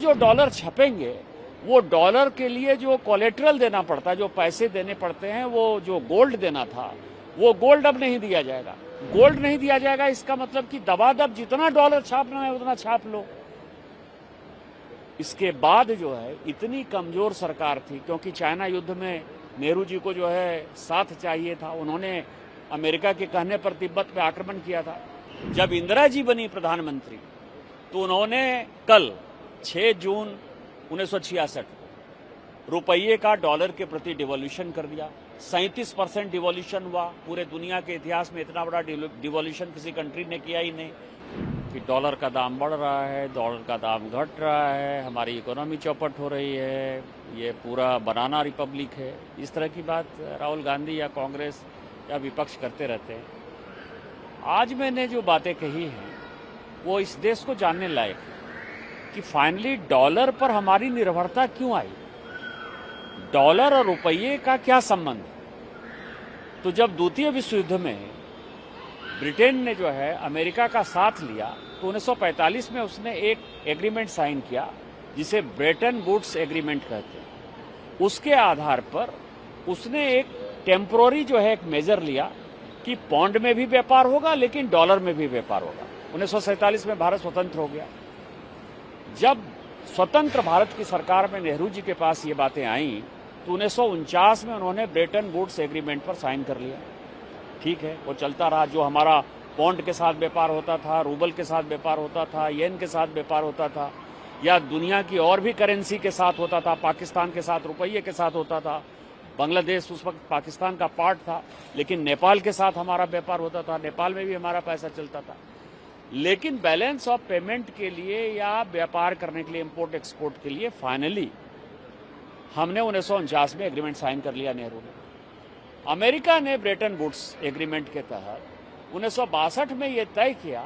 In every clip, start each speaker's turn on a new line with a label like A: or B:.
A: जो डॉलर छपेंगे वो डॉलर के लिए जो कोलेट्रल देना पड़ता है, जो पैसे देने पड़ते हैं, वो जो गोल्ड देना था, वो गोल्ड अब नहीं दिया जाएगा। गोल्ड नहीं दिया जाएगा इसका मतलब कि दबादब जितना डॉलर छापना है उतना छाप लो। इसके बाद जो है इतनी कमजोर सरकार थी, क्योंकि चाइना युद्ध में नेहरू जी को जो है साथ चाहिए था, उन्होंने अमेरिका के कहने पर तिब्बत पे आक्रमण किया था। जब इंदिरा जी बनी प्रधानमंत्री तो उन्होंने कल 6 जून 1966 रुपये का डॉलर के प्रति डिवॉल्यूशन कर दिया। 37% डिवॉल्यूशन हुआ। पूरे दुनिया के इतिहास में इतना बड़ा डिवॉल्यूशन किसी कंट्री ने किया ही नहीं। कि डॉलर का दाम बढ़ रहा है, डॉलर का दाम घट रहा है, हमारी इकोनॉमी चौपट हो रही है, ये पूरा बनाना रिपब्लिक है। इस तरह की बात राहुल गांधी या कांग्रेस या विपक्ष करते रहते हैं। आज मैंने जो बातें कही हैं वो इस देश को जानने लायक है कि फाइनली डॉलर पर हमारी निर्भरता क्यों आई, डॉलर और रुपये का क्या संबंध। तो जब द्वितीय विश्व युद्ध में ब्रिटेन ने जो है अमेरिका का साथ लिया तो 1945 में उसने एक एग्रीमेंट साइन किया जिसे ब्रेटन वुड्स एग्रीमेंट कहते हैं। उसके आधार पर उसने एक टेम्पोररी जो है एक मेजर लिया कि पौंड में भी व्यापार होगा लेकिन डॉलर में भी व्यापार होगा। 1947 में भारत स्वतंत्र हो गया। जब स्वतंत्र भारत की सरकार में नेहरू जी के पास ये बातें आई तो 1949 में उन्होंने ब्रेटन वुड्स एग्रीमेंट पर साइन कर लिया। ठीक है, वो चलता रहा। जो हमारा पौंड के साथ व्यापार होता था, रूबल के साथ व्यापार होता था, येन के साथ व्यापार होता था, या दुनिया की और भी करेंसी के साथ होता था, पाकिस्तान के साथ रुपये के साथ होता था। बांग्लादेश उस वक्त पाकिस्तान का पार्ट था, लेकिन नेपाल के साथ हमारा व्यापार होता था, नेपाल में भी हमारा पैसा चलता था। लेकिन बैलेंस ऑफ पेमेंट के लिए या व्यापार करने के लिए, इंपोर्ट एक्सपोर्ट के लिए फाइनली हमने 1949 में एग्रीमेंट साइन कर लिया नेहरू ने। अमेरिका ने ब्रेटन वुड्स एग्रीमेंट के तहत 1962 में यह तय किया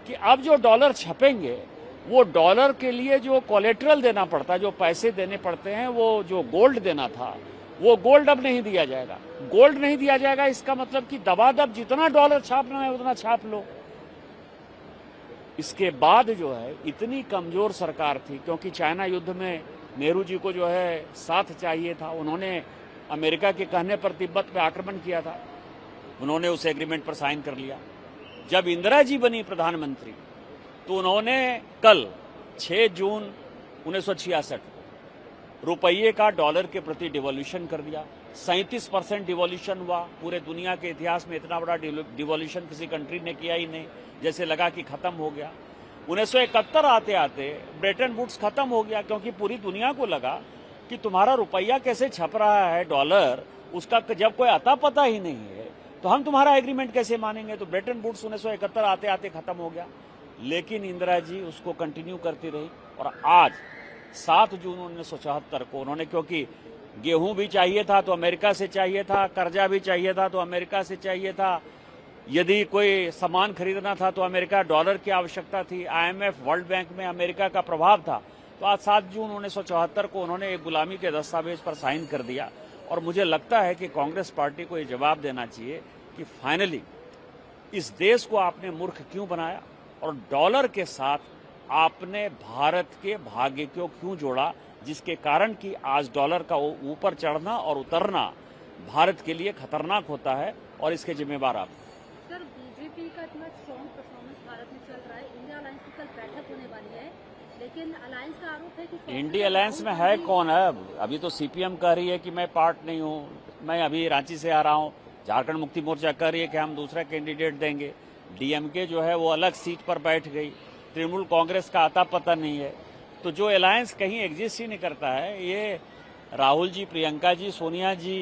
A: कि अब जो डॉलर छपेंगे वो डॉलर के लिए जो कोलेट्रल देना पड़ता है, जो पैसे देने पड़ते हैं, वो जो गोल्ड देना था, वो गोल्ड अब नहीं दिया जाएगा। गोल्ड नहीं दिया जाएगा इसका मतलब कि दबादब जितना डॉलर छापना है उतना छाप लो। इसके बाद जो है इतनी कमजोर सरकार थी, क्योंकि चाइना युद्ध में नेहरू जी को जो है साथ चाहिए था, उन्होंने अमेरिका के कहने पर तिब्बत पे आक्रमण किया था, उन्होंने उस एग्रीमेंट पर साइन कर लिया। जब इंदिरा जी बनी प्रधानमंत्री तो उन्होंने कल 6 जून 1966 रुपये का डॉलर के प्रति डिवॉल्यूशन कर दिया। 37% डिवॉल्यूशन हुआ। पूरे दुनिया के इतिहास में इतना बड़ा डिवॉल्यूशन किसी कंट्री ने किया ही नहीं। जैसे लगा कि खत्म हो गया। 1971 आते आते ब्रेटन वुड्स खत्म हो गया, क्योंकि पूरी दुनिया को लगा कि तुम्हारा रुपया कैसे छप रहा है, डॉलर, उसका जब कोई अता पता ही नहीं है तो हम तुम्हारा एग्रीमेंट कैसे मानेंगे। तो ब्रेटन वुड्स 1971 आते आते खत्म हो गया। लेकिन इंदिरा जी उसको कंटिन्यू करती रही और आज 7 जून 1974 को उन्होंने, क्योंकि गेहूं भी चाहिए था तो अमेरिका से चाहिए था, कर्जा भी चाहिए था तो अमेरिका से चाहिए था, यदि कोई सामान खरीदना था तो अमेरिका डॉलर की आवश्यकता थी, IMF वर्ल्ड बैंक में अमेरिका का प्रभाव था, तो आज 7 जून 1974 को उन्होंने एक गुलामी के दस्तावेज पर साइन कर दिया। और मुझे लगता है कि कांग्रेस पार्टी को ये जवाब देना चाहिए कि फाइनली इस देश को आपने मूर्ख क्यों बनाया और डॉलर के साथ आपने भारत के भाग्य को क्यों जोड़ा, जिसके कारण कि आज डॉलर का ऊपर चढ़ना और उतरना भारत के लिए खतरनाक होता है और इसके जिम्मेवार आप।
B: सर, बीजेपी का इतना स्ट्रॉन्ग परफॉर्मेंस भारत में चल रहा है, इंडिया अलायंस की कल बैठक होने वाली है, लेकिन अलायंस का आरोप है कि
A: इंडिया अलायंस में है कौन है। अभी तो CPM कह रही है कि मैं पार्ट नहीं हूँ। मैं अभी रांची से आ रहा हूँ। झारखंड मुक्ति मोर्चा कह रही है कि हम दूसरा कैंडिडेट देंगे। DMK जो है वो अलग सीट पर बैठ गई। तृणमूल कांग्रेस का आता पता नहीं है। तो जो अलायंस कहीं एग्जिस्ट ही नहीं करता है, ये राहुल जी, प्रियंका जी, सोनिया जी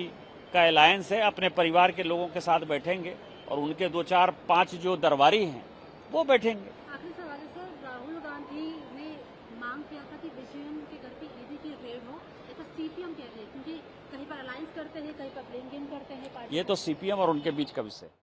A: का अलायंस है। अपने परिवार के लोगों के साथ बैठेंगे और उनके 2, 4, 5 जो दरबारी हैं वो बैठेंगे।
B: आखिरी सवाल है सर, राहुल गांधी ने मांग किया था कि विजयन के घर पे ED की रेड हो, ऐसा CPM कह रहे हैं, क्योंकि कहीं पर अलायंस करते हैं, कहीं पर ब्लेम गेम करते हैं।
A: ये तो CPM और उनके बीच का विषय।